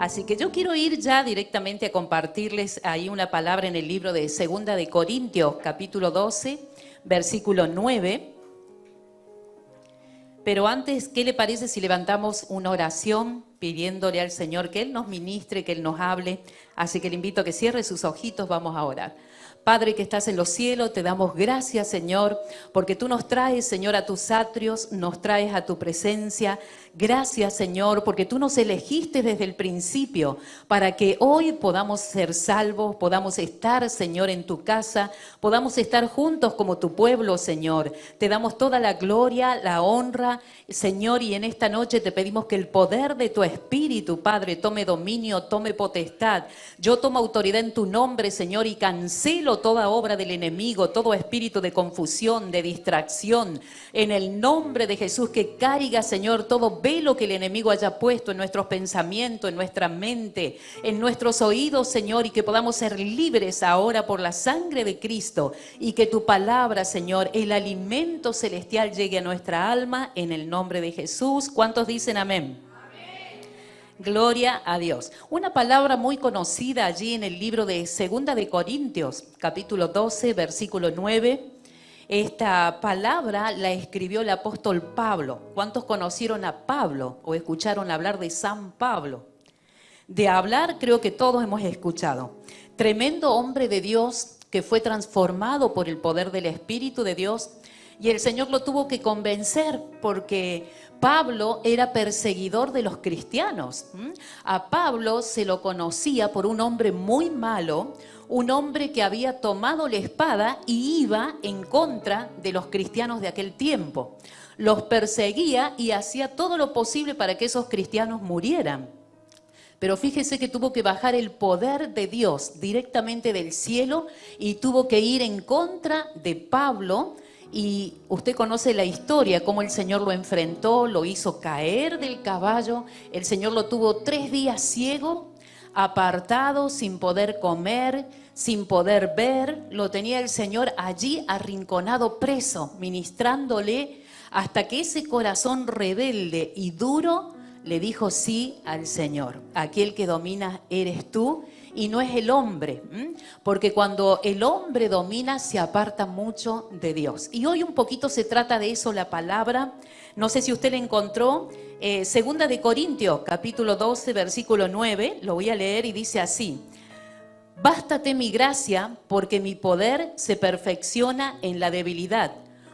Así que yo quiero ir ya directamente a compartirles ahí una palabra en el libro de Segunda de Corintios, capítulo 12, versículo 9. Pero antes, ¿qué le parece si levantamos una oración pidiéndole al Señor que Él nos ministre, que Él nos hable? Así que le invito a que cierre sus ojitos, vamos a orar. Padre que estás en los cielos, te damos gracias, Señor, porque tú nos traes, Señor, a tus atrios, nos traes a tu presencia. Gracias, Señor, porque tú nos elegiste desde el principio para que hoy podamos ser salvos, podamos estar, Señor, en tu casa, podamos estar juntos como tu pueblo, Señor. Te damos toda la gloria, la honra, Señor, y en esta noche te pedimos que el poder de tu Espíritu, Padre, tome dominio, tome potestad. Yo tomo autoridad en tu nombre, Señor, y cancelo toda obra del enemigo, todo espíritu de confusión, de distracción. En el nombre de Jesús, que caiga, Señor, todo velo que el enemigo haya puesto en nuestros pensamientos, en nuestra mente, en nuestros oídos, Señor, y que podamos ser libres ahora por la sangre de Cristo, y que tu palabra, Señor, el alimento celestial llegue a nuestra alma, en el nombre de Jesús. ¿Cuántos dicen amén? Gloria a Dios. Una palabra muy conocida allí en el libro de Segunda de Corintios, capítulo 12, versículo 9. Esta palabra la escribió el apóstol Pablo. ¿Cuántos conocieron a Pablo o escucharon hablar de San Pablo? De hablar creo que todos hemos escuchado. Tremendo hombre de Dios que fue transformado por el poder del Espíritu de Dios, y el Señor lo tuvo que convencer porque Pablo era perseguidor de los cristianos. A Pablo se lo conocía por un hombre muy malo, un hombre que había tomado la espada y iba en contra de los cristianos de aquel tiempo. Los perseguía y hacía todo lo posible para que esos cristianos murieran. Pero fíjese que tuvo que bajar el poder de Dios directamente del cielo y tuvo que ir en contra de Pablo. Y usted conoce la historia, cómo el Señor lo enfrentó, lo hizo caer del caballo. El Señor lo tuvo 3 días ciego, apartado, sin poder comer, sin poder ver. Lo tenía el Señor allí arrinconado, preso, ministrándole, hasta que ese corazón rebelde y duro le dijo sí al Señor. Aquel que domina eres tú y no es el hombre, porque cuando el hombre domina se aparta mucho de Dios. Y hoy un poquito se trata de eso la palabra. No sé si usted la encontró. Segunda de Corintios, capítulo 12, versículo 9, lo voy a leer y dice así: bástate mi gracia, porque mi poder se perfecciona en la debilidad.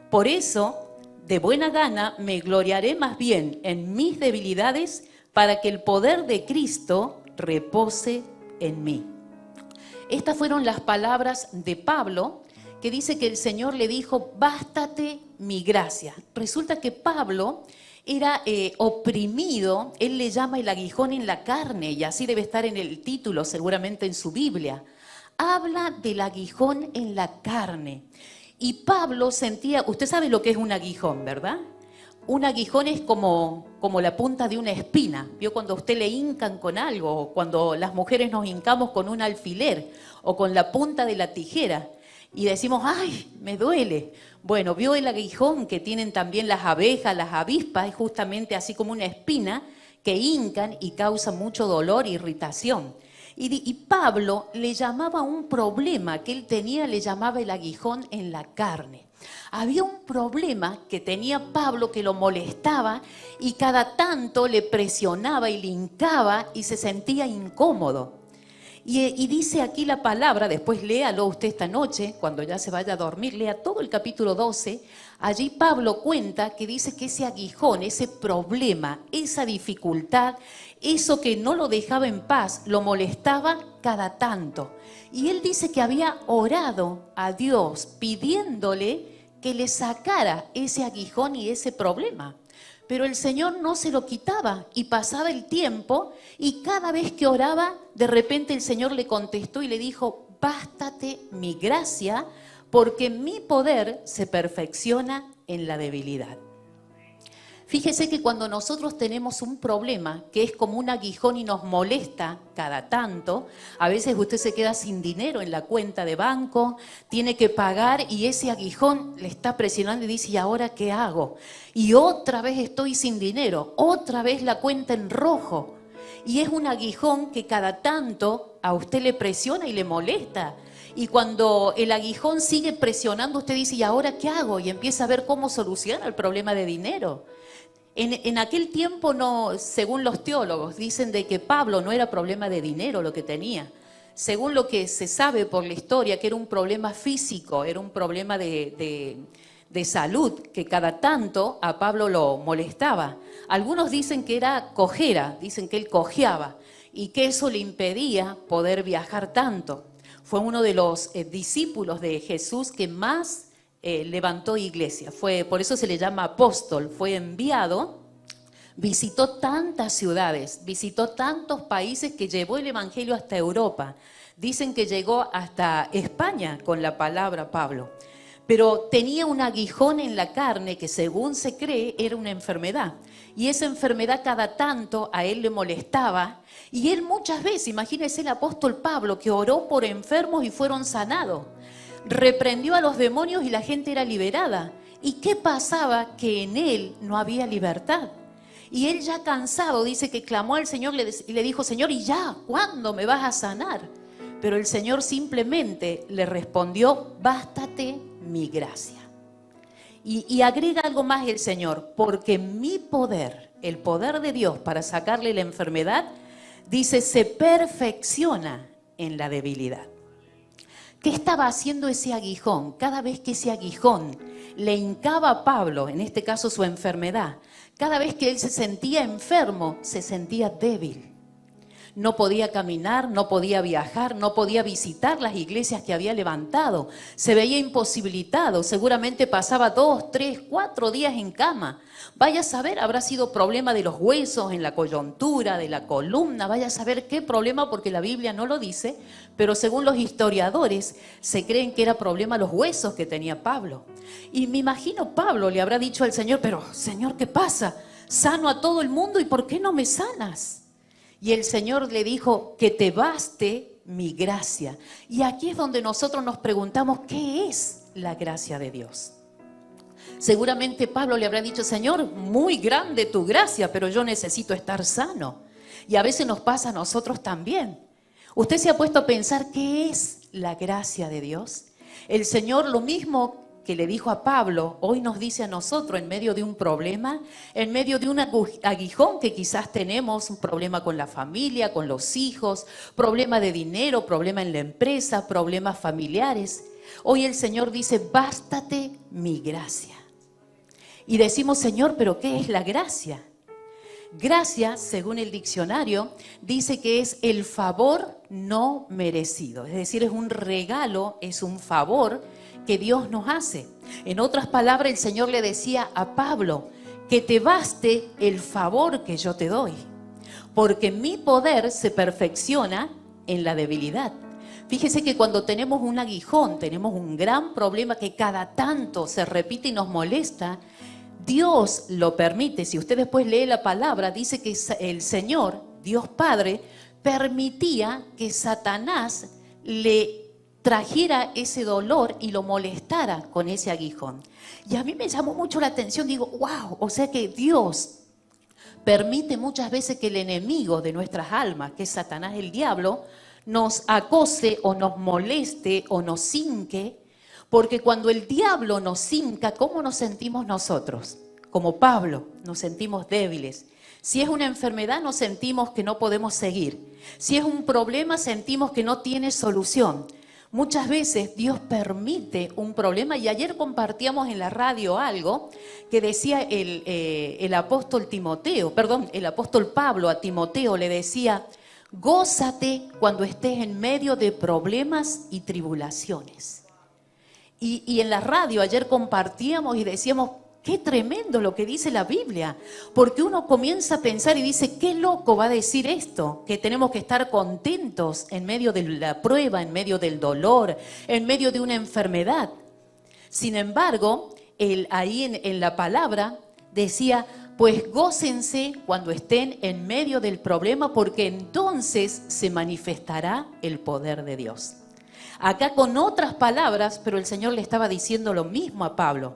Por eso, de buena gana, me gloriaré más bien en mis debilidades, para que el poder de Cristo repose en mí. Estas fueron las palabras de Pablo, que dice que el Señor le dijo: bástate mi gracia. Resulta que Pablo era oprimido, él le llama el aguijón en la carne, y así debe estar en el título, seguramente en su Biblia. Habla del aguijón en la carne. Y Pablo sentía, usted sabe lo que es un aguijón, ¿verdad? Un aguijón es como la punta de una espina. ¿Vio cuando a usted le hincan con algo? O cuando las mujeres nos hincamos con un alfiler o con la punta de la tijera y decimos: ¡ay, me duele! Bueno, ¿vio el aguijón que tienen también las abejas, las avispas? Es justamente así como una espina que hincan y causa mucho dolor e irritación. Y Pablo le llamaba un problema que él tenía, le llamaba el aguijón en la carne. Había un problema que tenía Pablo que lo molestaba y cada tanto le presionaba y le hincaba y se sentía incómodo. Y dice aquí la palabra, después léalo usted esta noche, cuando ya se vaya a dormir, lea todo el capítulo 12. Allí Pablo cuenta que dice que ese aguijón, ese problema, esa dificultad, eso que no lo dejaba en paz, lo molestaba cada tanto. Y él dice que había orado a Dios pidiéndole que le sacara ese aguijón y ese problema. Pero el Señor no se lo quitaba y pasaba el tiempo y cada vez que oraba, de repente el Señor le contestó y le dijo: bástate mi gracia, porque mi poder se perfecciona en la debilidad. Fíjese que cuando nosotros tenemos un problema que es como un aguijón y nos molesta cada tanto, a veces usted se queda sin dinero en la cuenta de banco, tiene que pagar y ese aguijón le está presionando y dice: ¿y ahora qué hago? Y otra vez estoy sin dinero, otra vez la cuenta en rojo. Y es un aguijón que cada tanto a usted le presiona y le molesta. Y cuando el aguijón sigue presionando, usted dice, ¿y ahora qué hago? Y empieza a ver cómo soluciona el problema de dinero. En aquel tiempo, no, según los teólogos, dicen de que Pablo no era problema de dinero lo que tenía. Según lo que se sabe por la historia, que era un problema físico, era un problema de salud, que cada tanto a Pablo lo molestaba. Algunos dicen que era cojera, dicen que él cojeaba y que eso le impedía poder viajar tanto. Fue uno de los discípulos de Jesús que más levantó iglesia. Por eso se le llama apóstol, fue enviado, visitó tantas ciudades, visitó tantos países que llevó el evangelio hasta Europa. Dicen que llegó hasta España con la palabra Pablo. Pero tenía un aguijón en la carne que según se cree era una enfermedad. Y esa enfermedad cada tanto a él le molestaba. Y él muchas veces, imagínese el apóstol Pablo que oró por enfermos y fueron sanados. Reprendió a los demonios y la gente era liberada. ¿Y qué pasaba? Que en él no había libertad. Y él ya cansado dice que clamó al Señor y le dijo, Señor, ¿y ya? ¿Cuándo me vas a sanar? Pero el Señor simplemente le respondió, bástate mi gracia. Y agrega algo más el Señor, porque mi poder, el poder de Dios para sacarle la enfermedad, dice, se perfecciona en la debilidad. ¿Qué estaba haciendo ese aguijón? Cada vez que ese aguijón le hincaba a Pablo, en este caso su enfermedad, cada vez que él se sentía enfermo, se sentía débil. No podía caminar, no podía viajar, no podía visitar las iglesias que había levantado. Se veía imposibilitado, seguramente pasaba 2, 3, 4 días en cama. Vaya a saber, habrá sido problema de los huesos, en la coyuntura, de la columna, vaya a saber qué problema, porque la Biblia no lo dice, pero según los historiadores se creen que era problema los huesos que tenía Pablo. Y me imagino Pablo le habrá dicho al Señor, pero Señor, ¿qué pasa? Sano a todo el mundo, ¿y por qué no me sanas? Y el Señor le dijo, que te baste mi gracia. Y aquí es donde nosotros nos preguntamos, ¿qué es la gracia de Dios? Seguramente Pablo le habrá dicho, Señor, muy grande tu gracia, pero yo necesito estar sano. Y a veces nos pasa a nosotros también. ¿Usted se ha puesto a pensar qué es la gracia de Dios? El Señor lo mismo que le dijo a Pablo, hoy nos dice a nosotros en medio de un problema, en medio de un aguijón que quizás tenemos, un problema con la familia, con los hijos, problema de dinero, problema en la empresa, problemas familiares. Hoy el Señor dice, bástate mi gracia. Y decimos, Señor, ¿pero qué es la gracia? Gracia, según el diccionario, dice que es el favor no merecido. Es decir, es un regalo, es un favor que Dios nos hace. En otras palabras, el Señor le decía a Pablo, que te baste el favor que yo te doy, porque mi poder se perfecciona en la debilidad. Fíjese que cuando tenemos un aguijón, tenemos un gran problema que cada tanto se repite y nos molesta, Dios lo permite. Si usted después lee la palabra, dice que el Señor, Dios Padre, permitía que Satanás le trajera ese dolor y lo molestara con ese aguijón. Y a mí me llamó mucho la atención, digo, wow, o sea que Dios permite muchas veces que el enemigo de nuestras almas, que es Satanás, el diablo, nos acose o nos moleste o nos hinque, porque cuando el diablo nos hinca, ¿cómo nos sentimos nosotros? Como Pablo, nos sentimos débiles. Si es una enfermedad, nos sentimos que no podemos seguir. Si es un problema, sentimos que no tiene solución. Muchas veces Dios permite un problema, y ayer compartíamos en la radio algo que decía el apóstol Pablo a Timoteo le decía, gózate cuando estés en medio de problemas y tribulaciones. Y en la radio ayer compartíamos y decíamos, qué tremendo lo que dice la Biblia, porque uno comienza a pensar y dice, qué loco va a decir esto, que tenemos que estar contentos en medio de la prueba, en medio del dolor, en medio de una enfermedad. Sin embargo, ahí en la palabra decía, pues gócense cuando estén en medio del problema, porque entonces se manifestará el poder de Dios. Acá con otras palabras, pero el Señor le estaba diciendo lo mismo a Pablo.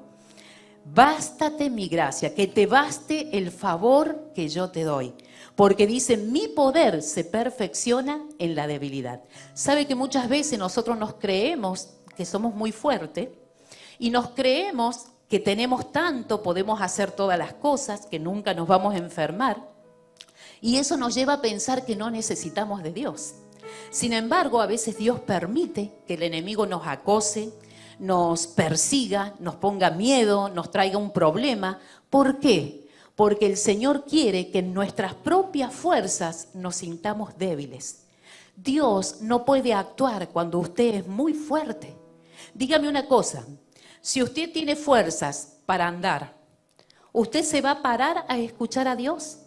bástate mi gracia, que te baste el favor que yo te doy. Porque dice, mi poder se perfecciona en la debilidad. Sabe que muchas veces nosotros nos creemos que somos muy fuertes y nos creemos que tenemos tanto, podemos hacer todas las cosas, que nunca nos vamos a enfermar. Y eso nos lleva a pensar que no necesitamos de Dios. Sin embargo, a veces Dios permite que el enemigo nos acose, nos persiga, nos ponga miedo, nos traiga un problema. ¿Por qué? Porque el Señor quiere que en nuestras propias fuerzas nos sintamos débiles. Dios no puede actuar cuando usted es muy fuerte. Dígame una cosa, si usted tiene fuerzas para andar, ¿usted se va a parar a escuchar a Dios?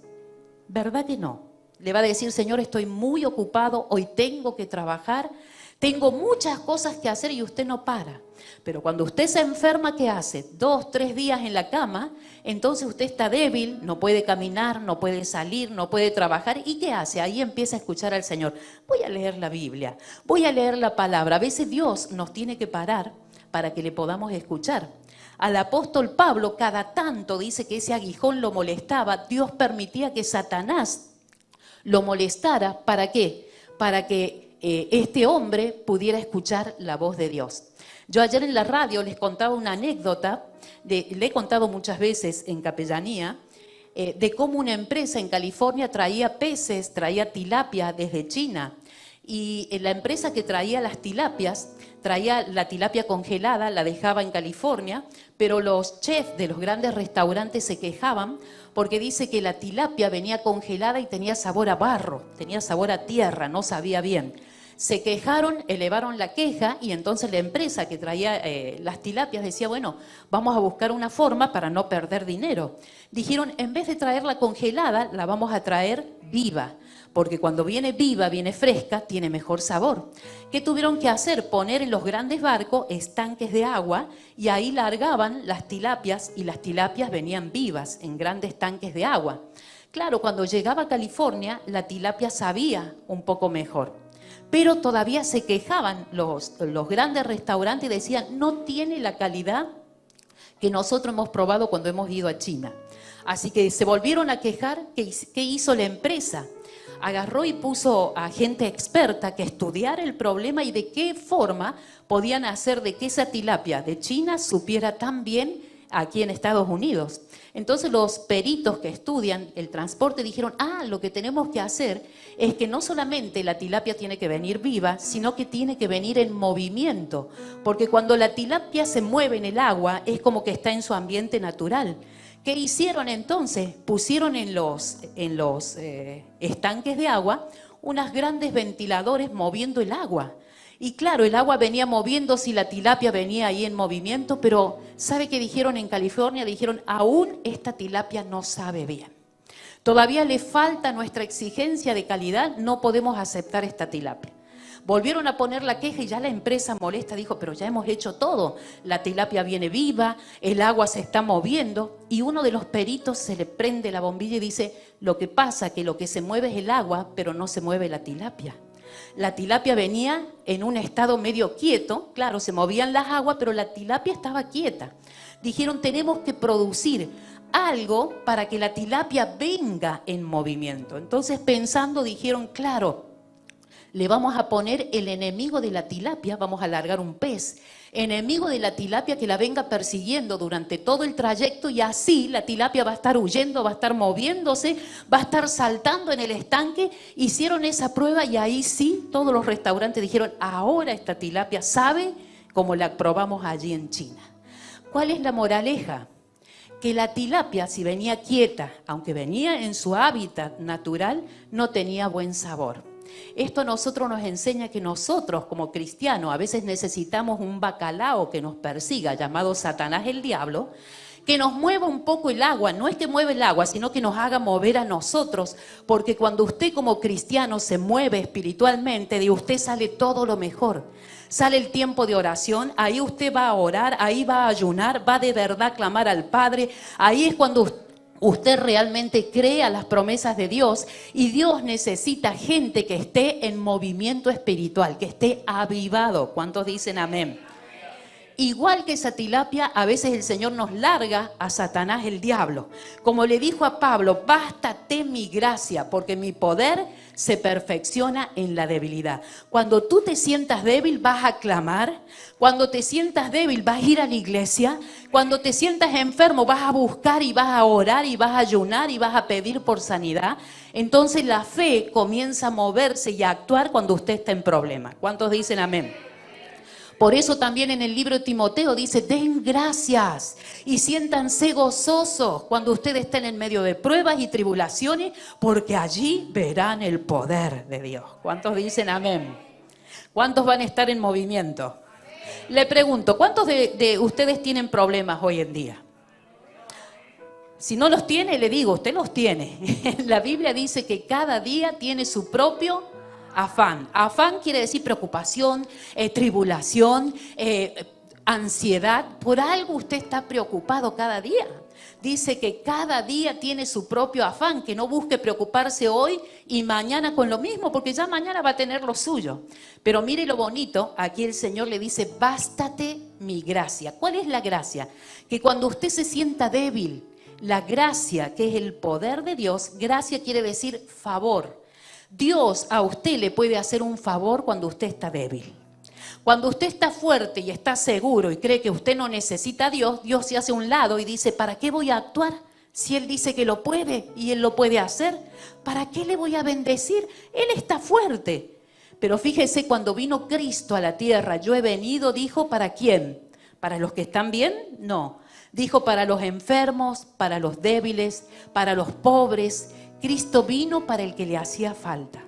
¿Verdad que no? Le va a decir, Señor, estoy muy ocupado, hoy tengo que trabajar, tengo muchas cosas que hacer y usted no para. Pero cuando usted se enferma, ¿qué hace? 2, 3 días en la cama, entonces usted está débil, no puede caminar, no puede salir, no puede trabajar. ¿Y qué hace? Ahí empieza a escuchar al Señor. Voy a leer la Biblia, voy a leer la palabra. A veces Dios nos tiene que parar para que le podamos escuchar. Al apóstol Pablo cada tanto dice que ese aguijón lo molestaba. Dios permitía que Satanás lo molestara. ¿Para qué? Para que este hombre pudiera escuchar la voz de Dios. Yo ayer en la radio les contaba una anécdota, le he contado muchas veces en capellanía, de cómo una empresa en California traía peces, traía tilapia desde China. Y la empresa que traía las tilapias, traía la tilapia congelada, la dejaba en California, pero los chefs de los grandes restaurantes se quejaban porque dice que la tilapia venía congelada y tenía sabor a barro, tenía sabor a tierra, no sabía bien. Se quejaron, elevaron la queja y entonces la empresa que traía las tilapias decía, bueno, vamos a buscar una forma para no perder dinero. Dijeron, en vez de traerla congelada, la vamos a traer viva. Porque cuando viene viva, viene fresca, tiene mejor sabor. ¿Qué tuvieron que hacer? Poner en los grandes barcos estanques de agua y ahí largaban las tilapias y las tilapias venían vivas en grandes tanques de agua. Claro, cuando llegaba a California, la tilapia sabía un poco mejor. Pero todavía se quejaban los grandes restaurantes y decían, no tiene la calidad que nosotros hemos probado cuando hemos ido a China. Así que se volvieron a quejar. ¿Qué hizo la empresa? Agarró y puso a gente experta que estudiara el problema y de qué forma podían hacer de que esa tilapia de China supiera tan bien aquí en Estados Unidos. Entonces los peritos que estudian el transporte dijeron, lo que tenemos que hacer es que no solamente la tilapia tiene que venir viva, sino que tiene que venir en movimiento, porque cuando la tilapia se mueve en el agua es como que está en su ambiente natural. ¿Qué hicieron entonces? Pusieron en los estanques de agua unos grandes ventiladores moviendo el agua. Y claro, el agua venía moviéndose y la tilapia venía ahí en movimiento, pero ¿sabe qué dijeron en California? Dijeron, aún esta tilapia no sabe bien. Todavía le falta nuestra exigencia de calidad, no podemos aceptar esta tilapia. Volvieron a poner la queja y ya la empresa molesta dijo, pero ya hemos hecho todo. La tilapia viene viva, el agua se está moviendo y uno de los peritos se le prende la bombilla y dice, lo que pasa es que lo que se mueve es el agua, pero no se mueve la tilapia. La tilapia venía en un estado medio quieto, claro, se movían las aguas, pero la tilapia estaba quieta. Dijeron, tenemos que producir algo para que la tilapia venga en movimiento. Entonces pensando dijeron, claro, le vamos a poner el enemigo de la tilapia, vamos a largar un pez, enemigo de la tilapia que la venga persiguiendo durante todo el trayecto y así la tilapia va a estar huyendo, va a estar moviéndose, va a estar saltando en el estanque. Hicieron esa prueba y ahí sí, todos los restaurantes dijeron, ahora esta tilapia sabe como la probamos allí en China. ¿Cuál es la moraleja? Que la tilapia, si venía quieta, aunque venía en su hábitat natural, no tenía buen sabor. Esto a nosotros nos enseña que nosotros como cristianos a veces necesitamos un bacalao que nos persiga, llamado Satanás el diablo, que nos mueva un poco el agua, no es que mueva el agua, sino que nos haga mover a nosotros, porque cuando usted como cristiano se mueve espiritualmente, de usted sale todo lo mejor. Sale el tiempo de oración, ahí usted va a orar, ahí va a ayunar, va de verdad a clamar al Padre, ahí es cuando usted realmente cree a las promesas de Dios y Dios necesita gente que esté en movimiento espiritual, que esté avivado. ¿Cuántos dicen amén? Igual que esa tilapia, a veces el Señor nos larga a Satanás, el diablo. Como le dijo a Pablo, bástate mi gracia, porque mi poder se perfecciona en la debilidad. Cuando tú te sientas débil, vas a clamar. Cuando te sientas débil, vas a ir a la iglesia. Cuando te sientas enfermo, vas a buscar y vas a orar y vas a ayunar y vas a pedir por sanidad. Entonces la fe comienza a moverse y a actuar cuando usted está en problema. ¿Cuántos dicen amén? Por eso también en el libro de Timoteo dice, den gracias y siéntanse gozosos cuando ustedes estén en medio de pruebas y tribulaciones, porque allí verán el poder de Dios. ¿Cuántos dicen amén? ¿Cuántos van a estar en movimiento? Le pregunto, ¿cuántos de ustedes tienen problemas hoy en día? Si no los tiene, le digo, usted los tiene. La Biblia dice que cada día tiene su propio afán. Afán quiere decir preocupación, tribulación, ansiedad. Por algo usted está preocupado cada día. Dice que cada día tiene su propio afán, que no busque preocuparse hoy y mañana con lo mismo, porque ya mañana va a tener lo suyo. Pero mire lo bonito, aquí el Señor le dice, bástate mi gracia. ¿Cuál es la gracia? Que cuando usted se sienta débil, la gracia, que es el poder de Dios, gracia quiere decir favor. Dios a usted le puede hacer un favor cuando usted está débil. Cuando usted está fuerte y está seguro y cree que usted no necesita a Dios, Dios se hace a un lado y dice, ¿para qué voy a actuar? Si Él dice que lo puede y Él lo puede hacer, ¿para qué le voy a bendecir? Él está fuerte. Pero fíjese, cuando vino Cristo a la tierra, yo he venido, dijo, ¿para quién? ¿Para los que están bien? No. Dijo, para los enfermos, para los débiles, para los pobres. Cristo vino para el que le hacía falta.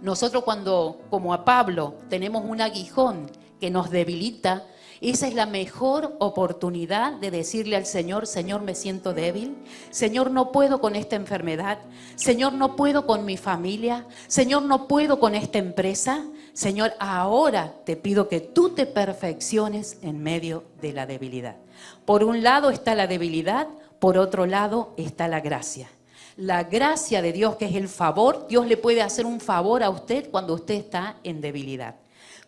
Nosotros cuando, como a Pablo, tenemos un aguijón que nos debilita, esa es la mejor oportunidad de decirle al Señor, Señor, me siento débil. Señor, no puedo con esta enfermedad. Señor, no puedo con mi familia. Señor, no puedo con esta empresa. Señor, ahora te pido que tú te perfecciones en medio de la debilidad. Por un lado está la debilidad, por otro lado está la gracia. La gracia de Dios, que es el favor, Dios le puede hacer un favor a usted cuando usted está en debilidad.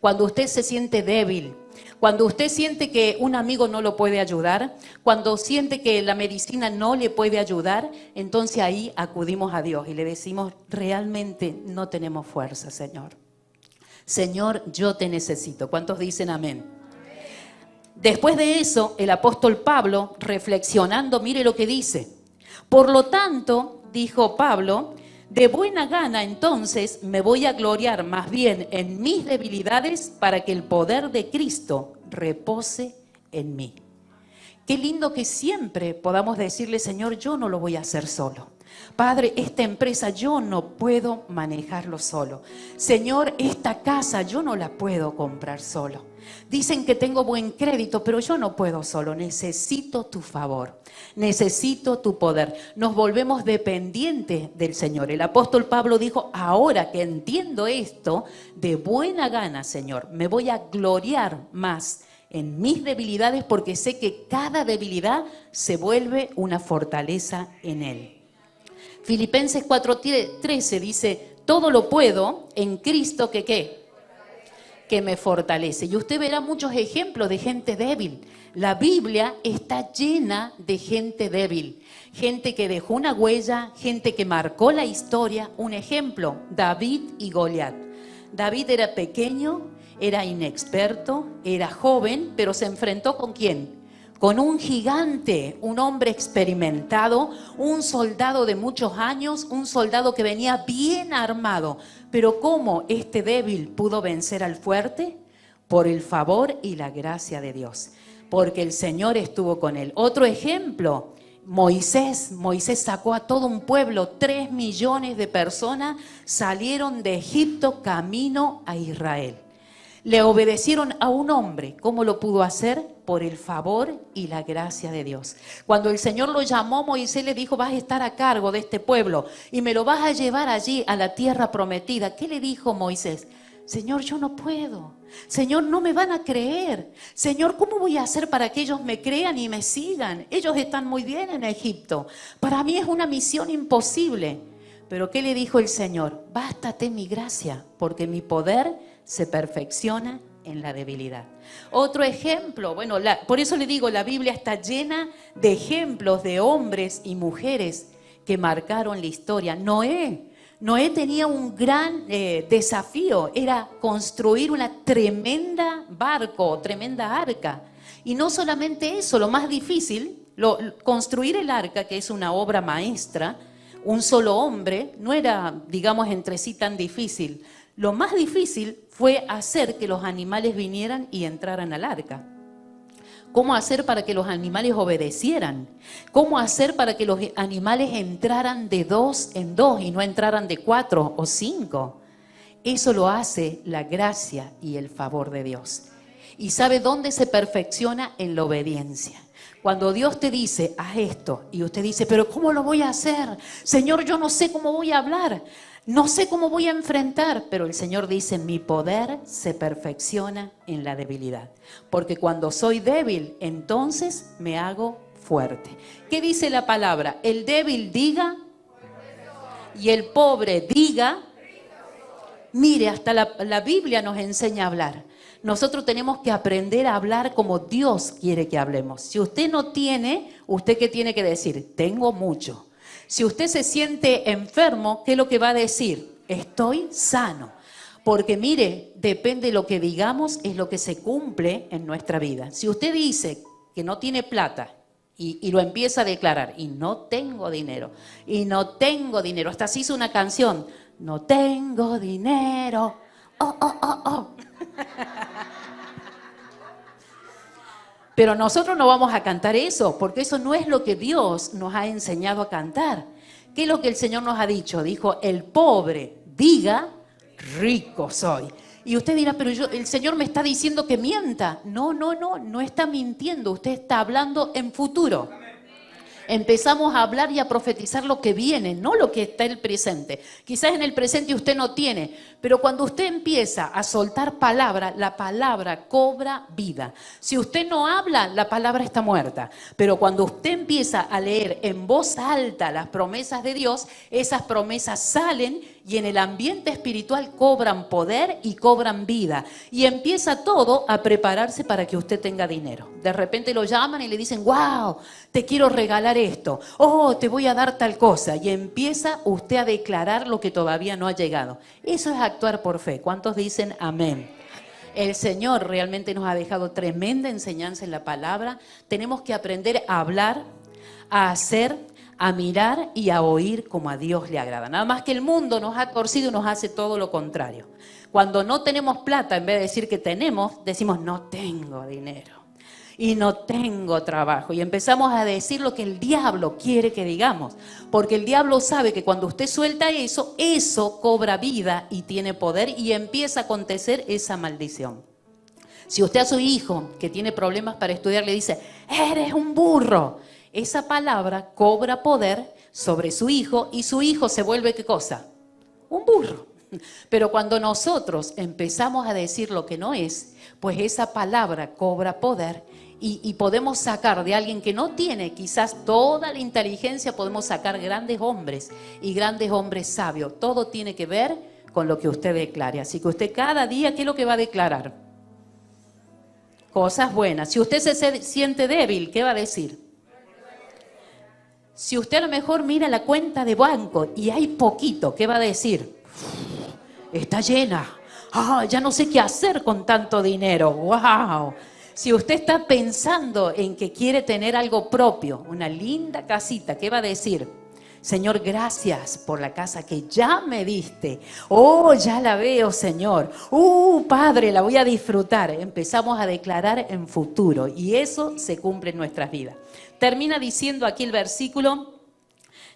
Cuando usted se siente débil, cuando usted siente que un amigo no lo puede ayudar, cuando siente que la medicina no le puede ayudar, entonces ahí acudimos a Dios y le decimos, realmente no tenemos fuerza, Señor. Señor, yo te necesito. ¿Cuántos dicen amén? Después de eso, el apóstol Pablo, reflexionando, mire lo que dice. Por lo tanto, dijo Pablo, de buena gana entonces me voy a gloriar más bien en mis debilidades para que el poder de Cristo repose en mí. Qué lindo que siempre podamos decirle, Señor, yo no lo voy a hacer solo. Padre, esta empresa yo no puedo manejarlo solo. Señor, esta casa yo no la puedo comprar solo. Dicen que tengo buen crédito, pero yo no puedo solo. Necesito tu favor. Necesito tu poder. Nos volvemos dependientes del Señor. El apóstol Pablo dijo, ahora que entiendo esto, de buena gana, Señor, me voy a gloriar más en mis debilidades porque sé que cada debilidad se vuelve una fortaleza en Él. Filipenses 4:13 dice, todo lo puedo en Cristo que ¿qué? Que me fortalece. Y usted verá muchos ejemplos de gente débil. La Biblia está llena de gente débil, gente que dejó una huella, gente que marcó la historia. Un ejemplo, David y Goliat. David era pequeño, era inexperto, era joven, pero se enfrentó ¿con quién? Con un gigante, un hombre experimentado, un soldado de muchos años, un soldado que venía bien armado. Pero ¿cómo este débil pudo vencer al fuerte? Por el favor y la gracia de Dios, porque el Señor estuvo con él. Otro ejemplo, Moisés sacó a todo un pueblo, 3 millones de personas salieron de Egipto camino a Israel. Le obedecieron a un hombre. ¿Cómo lo pudo hacer? Por el favor y la gracia de Dios. Cuando el Señor lo llamó, Moisés le dijo, vas a estar a cargo de este pueblo y me lo vas a llevar allí a la tierra prometida. ¿Qué le dijo Moisés? Señor, yo no puedo. Señor, no me van a creer. Señor, ¿cómo voy a hacer para que ellos me crean y me sigan? Ellos están muy bien en Egipto. Para mí es una misión imposible. Pero ¿qué le dijo el Señor? Bástate mi gracia, porque mi poder se perfecciona en la debilidad. Otro ejemplo, bueno, por eso le digo, la Biblia está llena de ejemplos de hombres y mujeres que marcaron la historia. Noé tenía un gran desafío, era construir una tremenda barco, tremenda arca. Y no solamente eso, lo más difícil, construir el arca, que es una obra maestra, un solo hombre, no era, digamos, entre sí tan difícil. Lo más difícil fue hacer que los animales vinieran y entraran al arca. ¿Cómo hacer para que los animales obedecieran? ¿Cómo hacer para que los animales entraran de 2 en 2 y no entraran de 4 o 5? Eso lo hace la gracia y el favor de Dios. ¿Y sabe dónde se perfecciona? En la obediencia. Cuando Dios te dice, haz esto, y usted dice, pero ¿cómo lo voy a hacer? Señor, yo no sé cómo voy a hablar, no sé cómo voy a enfrentar, pero el Señor dice, mi poder se perfecciona en la debilidad. Porque cuando soy débil, entonces me hago fuerte. ¿Qué dice la palabra? El débil diga y el pobre diga. Mire, hasta la Biblia nos enseña a hablar. Nosotros tenemos que aprender a hablar como Dios quiere que hablemos. Si usted no tiene, ¿usted qué tiene que decir? Tengo mucho. Si usted se siente enfermo, ¿qué es lo que va a decir? Estoy sano. Porque mire, depende de lo que digamos, es lo que se cumple en nuestra vida. Si usted dice que no tiene plata y lo empieza a declarar, y no tengo dinero, hasta se hizo una canción, no tengo dinero, oh, oh, oh, oh. Pero nosotros no vamos a cantar eso, porque eso no es lo que Dios nos ha enseñado a cantar. ¿Qué es lo que el Señor nos ha dicho? Dijo, el pobre diga, rico soy. Y usted dirá, pero el Señor me está diciendo que mienta. No está mintiendo, usted está hablando en futuro. Empezamos a hablar y a profetizar lo que viene, no lo que está en el presente. Quizás en el presente usted no tiene, pero cuando usted empieza a soltar palabra, la palabra cobra vida. Si usted no habla, la palabra está muerta. Pero cuando usted empieza a leer en voz alta las promesas de Dios, esas promesas salen y en el ambiente espiritual cobran poder y cobran vida. Y empieza todo a prepararse para que usted tenga dinero. De repente lo llaman y le dicen, wow, te quiero regalar esto. Oh, te voy a dar tal cosa. Y empieza usted a declarar lo que todavía no ha llegado. Eso es actuar por fe. ¿Cuántos dicen amén? El Señor realmente nos ha dejado tremenda enseñanza en la palabra. Tenemos que aprender a hablar, a hacer, a mirar y a oír como a Dios le agrada. Nada más que el mundo nos ha torcido y nos hace todo lo contrario. Cuando no tenemos plata, en vez de decir que tenemos, decimos no tengo dinero y no tengo trabajo. Y empezamos a decir lo que el diablo quiere que digamos. Porque el diablo sabe que cuando usted suelta eso, eso cobra vida y tiene poder y empieza a acontecer esa maldición. Si usted a su hijo que tiene problemas para estudiar le dice, eres un burro, esa palabra cobra poder sobre su hijo y su hijo se vuelve ¿qué cosa? Un burro. Pero cuando nosotros empezamos a decir lo que no es, pues esa palabra cobra poder y podemos sacar de alguien que no tiene quizás toda la inteligencia, podemos sacar grandes hombres y grandes hombres sabios. Todo tiene que ver con lo que usted declare. Así que usted cada día, ¿qué es lo que va a declarar? Cosas buenas. Si usted se siente débil, ¿qué va a decir? Si usted a lo mejor mira la cuenta de banco y hay poquito, ¿qué va a decir? Está llena. Ya no sé qué hacer con tanto dinero. ¡Wow! Si usted está pensando en que quiere tener algo propio, una linda casita, ¿qué va a decir? Señor, gracias por la casa que ya me diste. Oh, ya la veo, Señor. Padre, la voy a disfrutar. Empezamos a declarar en futuro y eso se cumple en nuestras vidas. Termina diciendo aquí el versículo,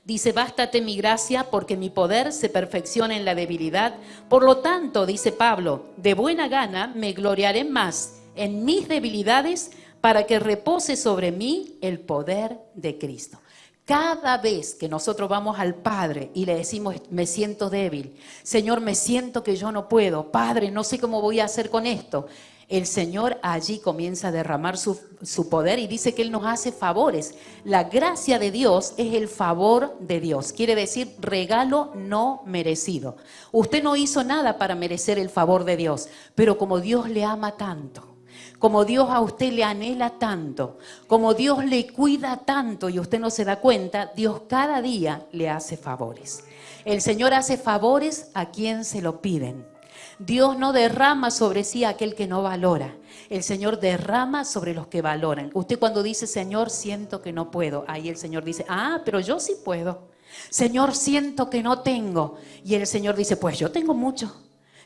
dice, bástate mi gracia porque mi poder se perfecciona en la debilidad. Por lo tanto, dice Pablo, de buena gana me gloriaré más en mis debilidades para que repose sobre mí el poder de Cristo. Cada vez que nosotros vamos al Padre y le decimos, me siento débil, Señor, me siento que yo no puedo, Padre, no sé cómo voy a hacer con esto. el Señor allí comienza a derramar su poder y dice que Él nos hace favores. La gracia de Dios es el favor de Dios. Quiere decir regalo no merecido. Usted no hizo nada para merecer el favor de Dios, pero como Dios le ama tanto, como Dios a usted le anhela tanto, como Dios le cuida tanto y usted no se da cuenta, Dios cada día le hace favores. El Señor hace favores a quien se lo piden. Dios no derrama sobre sí a aquel que no valora. El Señor derrama sobre los que valoran. Usted cuando dice, Señor, siento que no puedo, ahí el Señor dice, pero yo sí puedo. Señor, siento que no tengo. Y el Señor dice, pues yo tengo mucho.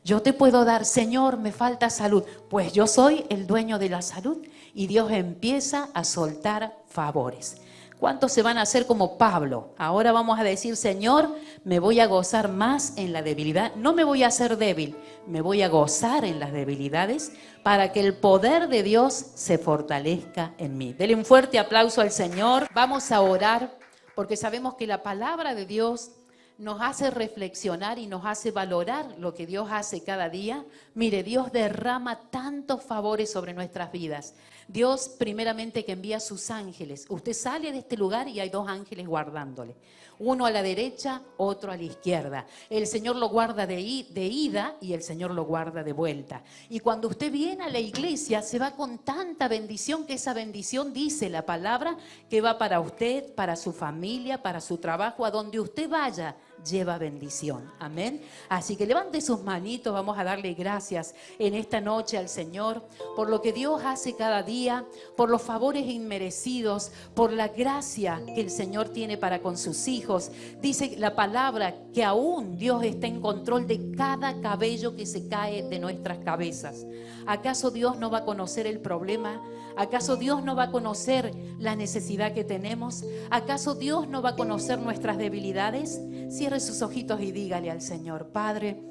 Yo te puedo dar, Señor, me falta salud. Pues yo soy el dueño de la salud. Y Dios empieza a soltar favores. ¿Cuántos se van a hacer como Pablo? Ahora vamos a decir, Señor, me voy a gozar más en la debilidad. No me voy a hacer débil, me voy a gozar en las debilidades para que el poder de Dios se fortalezca en mí. Denle un fuerte aplauso al Señor. Vamos a orar porque sabemos que la palabra de Dios nos hace reflexionar y nos hace valorar lo que Dios hace cada día. Mire, Dios derrama tantos favores sobre nuestras vidas. Dios primeramente que envía sus ángeles. Usted sale de este lugar y hay 2 ángeles guardándole. Uno a la derecha, otro a la izquierda. El Señor lo guarda de ida y el Señor lo guarda de vuelta. Y cuando usted viene a la iglesia, se va con tanta bendición que esa bendición dice la palabra que va para usted, para su familia, para su trabajo, a donde usted vaya. Lleva bendición, amén. Así que levante sus manitos, vamos a darle gracias en esta noche al Señor por lo que Dios hace cada día, por los favores inmerecidos, por la gracia que el Señor tiene para con sus hijos. Dice la palabra que aún Dios está en control de cada cabello que se cae de nuestras cabezas. ¿Acaso Dios no va a conocer el problema? ¿Acaso Dios no va a conocer la necesidad que tenemos? ¿Acaso Dios no va a conocer nuestras debilidades? Cierre sus ojitos y dígale al Señor, Padre,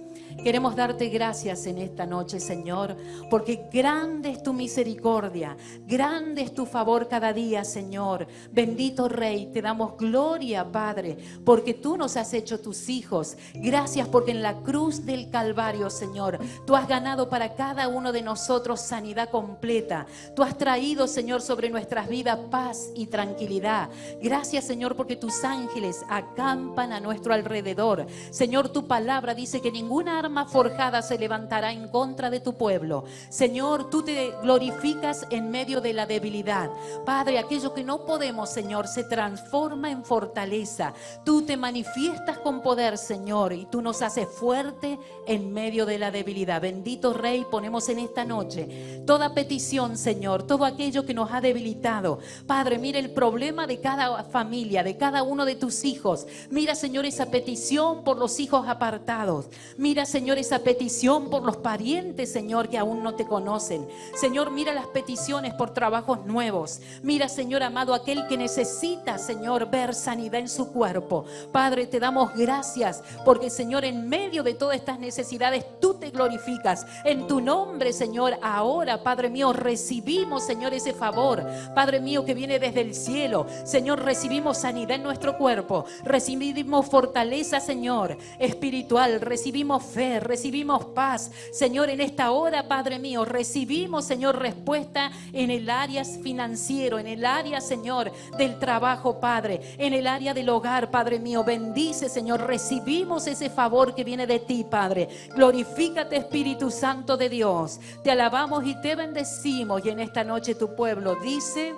queremos darte gracias en esta noche, Señor, porque grande es tu misericordia, grande es tu favor cada día, Señor. Bendito Rey, te damos gloria, Padre, porque tú nos has hecho tus hijos. Gracias porque en la cruz del Calvario, Señor, tú has ganado para cada uno de nosotros sanidad completa. Tú has traído, Señor, sobre nuestras vidas paz y tranquilidad. Gracias, Señor, porque tus ángeles acampan a nuestro alrededor. Señor, tu palabra dice que ninguna arma forjada se levantará en contra de tu pueblo. Señor, tú te glorificas en medio de la debilidad. Padre, aquello que no podemos, Señor, se transforma en fortaleza. Tú te manifiestas con poder, Señor, y tú nos haces fuerte en medio de la debilidad. Bendito Rey, ponemos en esta noche toda petición, Señor, todo aquello que nos ha debilitado. Padre, mira el problema de cada familia, de cada uno de tus hijos. Mira, Señor, esa petición por los hijos apartados. Mira, Señor, esa petición por los parientes, Señor, que aún no te conocen. Señor, mira las peticiones por trabajos nuevos. Mira, Señor amado, aquel que necesita, Señor, ver sanidad en su cuerpo. Padre, te damos gracias porque, Señor, en medio de todas estas necesidades, tú te glorificas. En tu nombre, Señor, ahora, Padre mío, recibimos, Señor, ese favor. Padre mío, que viene desde el cielo. Señor, recibimos sanidad en nuestro cuerpo. Recibimos fortaleza, Señor, espiritual. Recibimos fe, recibimos paz. Señor, en esta hora, Padre mío, recibimos, Señor, respuesta en el área financiero, en el área, Señor, del trabajo, Padre, en el área del hogar, Padre mío. Bendice, Señor, recibimos ese favor que viene de ti, Padre. Glorifícate, Espíritu Santo de Dios. Te alabamos y te bendecimos. Y en esta noche tu pueblo dice...